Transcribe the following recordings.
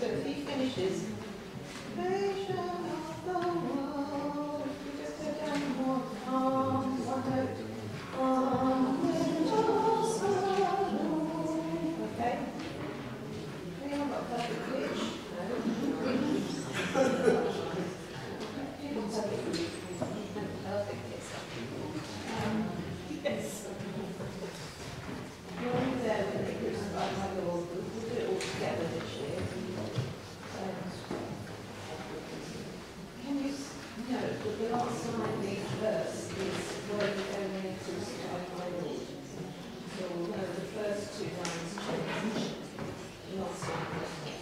So if he finishes, creation of the world, we just go down one note, okay? Anyone got a perfect pitch? No? Yes. You're only there when they crucify my Lord. We'll do it all together this year. Can you note that the last line of each verse is where we go when they crucify my Lord? So although the first two lines change, the last line doesn't.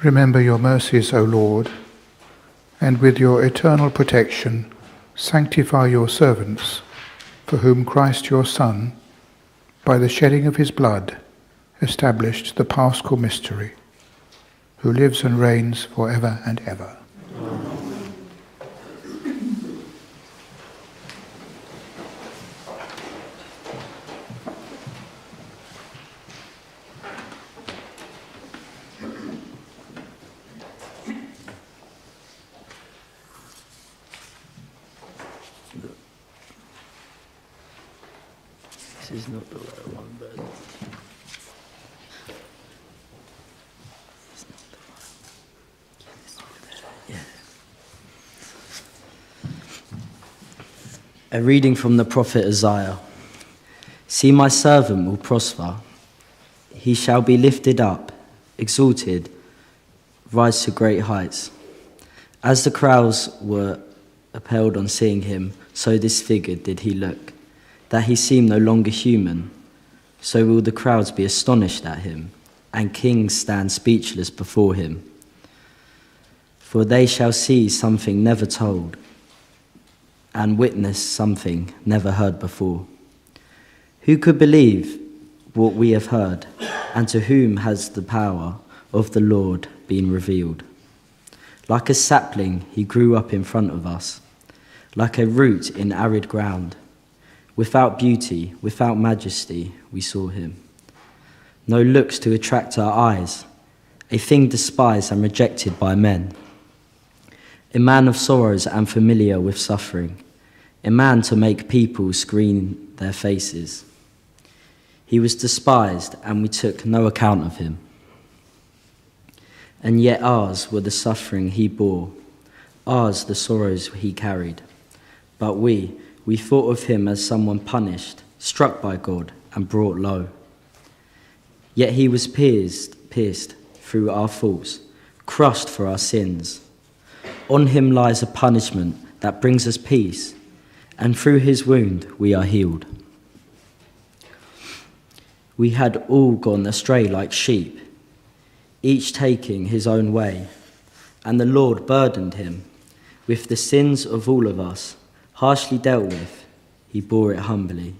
Remember your mercies, O Lord, and with your eternal protection, sanctify your servants, for whom Christ your Son, by the shedding of his blood, established the Paschal mystery, who lives and reigns for ever and ever. This is not the right one, but... A reading from the prophet Isaiah. See, my servant will prosper. He shall be lifted up, exalted, rise to great heights. As the crowds were upheld on seeing him, so disfigured did he look, that he seemed no longer human. So will the crowds be astonished at him, and kings stand speechless before him. For they shall see something never told, and witness something never heard before. Who could believe what we have heard, and to whom has the power of the Lord been revealed? Like a sapling he grew up in front of us, like a root in arid ground. Without beauty, without majesty, we saw him. No looks to attract our eyes, a thing despised and rejected by men. A man of sorrows and familiar with suffering, a man to make people screen their faces. He was despised, and we took no account of him. And yet ours were the suffering he bore, ours the sorrows he carried. But we thought of him as someone punished, struck by God, and brought low. Yet he was pierced through our faults, crushed for our sins. On him lies a punishment that brings us peace, and through his wound we are healed. We had all gone astray like sheep, each taking his own way, and the Lord burdened him with the sins of all of us. Harshly dealt with, he bore it humbly.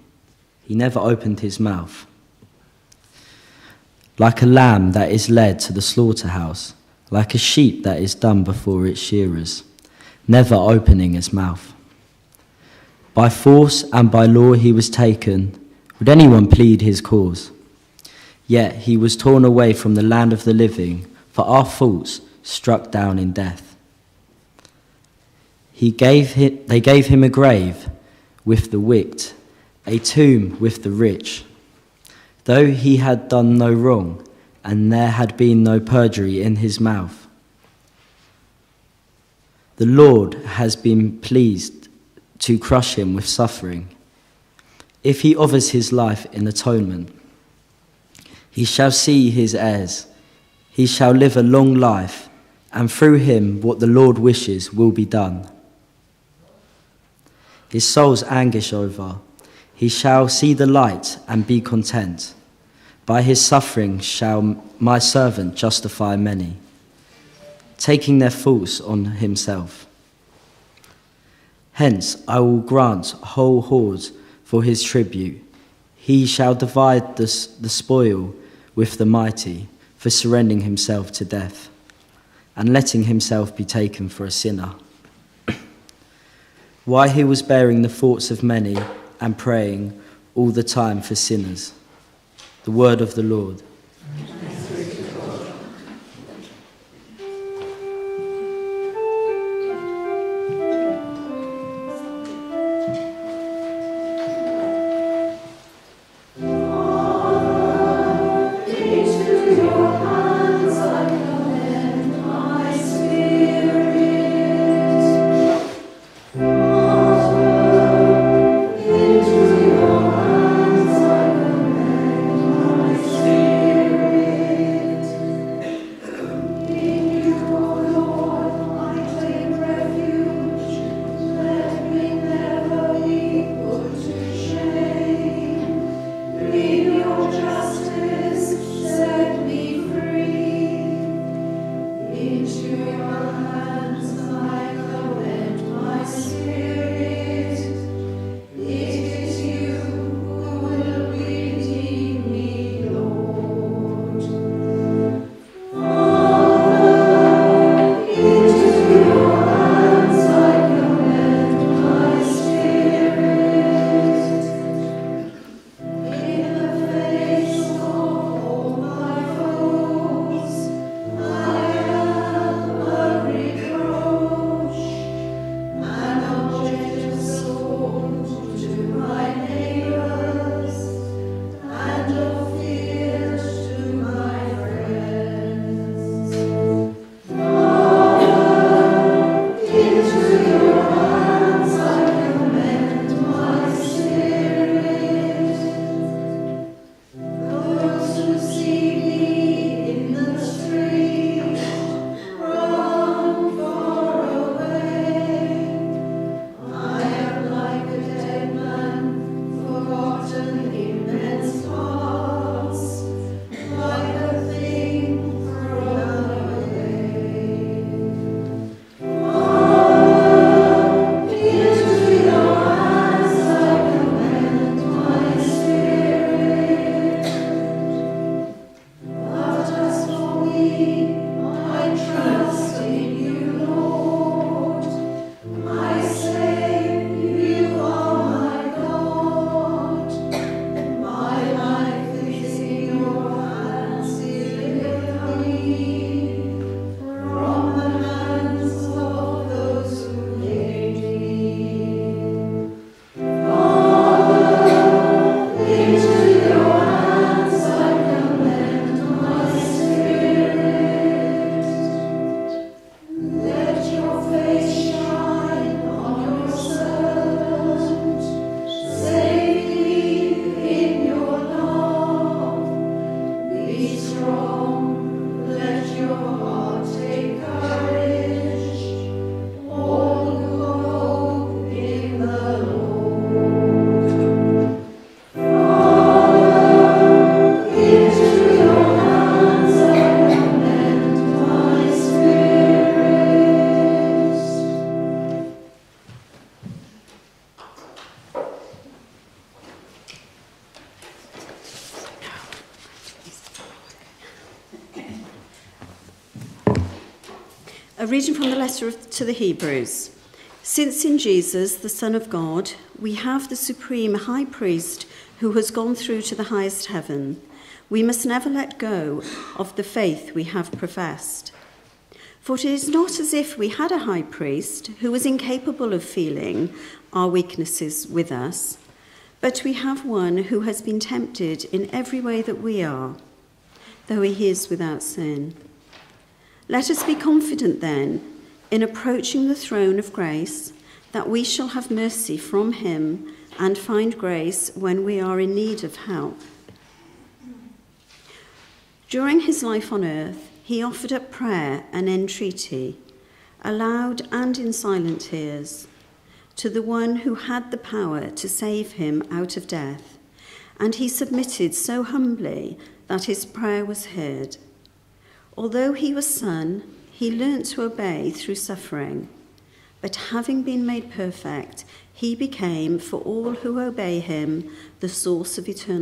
He never opened his mouth. Like a lamb that is led to the slaughterhouse, like a sheep that is dumb before its shearers, never opening his mouth. By force and by law he was taken. Would anyone plead his cause? Yet he was torn away from the land of the living, for our faults, struck down in death. They gave him a grave with the wicked, a tomb with the rich. Though he had done no wrong, and there had been no perjury in his mouth. The Lord has been pleased to crush him with suffering. If he offers his life in atonement, he shall see his heirs. He shall live a long life, and through him what the Lord wishes will be done. His soul's anguish over, he shall see the light and be content. By his suffering shall my servant justify many, taking their faults on himself. Hence I will grant whole hoards for his tribute. He shall divide the spoil with the mighty for surrendering himself to death and letting himself be taken for a sinner. Why he was bearing the thoughts of many and praying all the time for sinners. The word of the Lord. Into your hands I commend my spirit. A reading from the letter to the Hebrews. Since in Jesus, the Son of God, we have the supreme high priest who has gone through to the highest heaven, we must never let go of the faith we have professed. For it is not as if we had a high priest who was incapable of feeling our weaknesses with us, but we have one who has been tempted in every way that we are, though he is without sin. Let us be confident then in approaching the throne of grace, that we shall have mercy from him and find grace when we are in need of help. During his life on earth, he offered up prayer and entreaty, aloud and in silent tears, to the one who had the power to save him out of death, and he submitted so humbly that his prayer was heard. Although he was Son, he learnt to obey through suffering, but having been made perfect, he became, for all who obey him, the source of eternal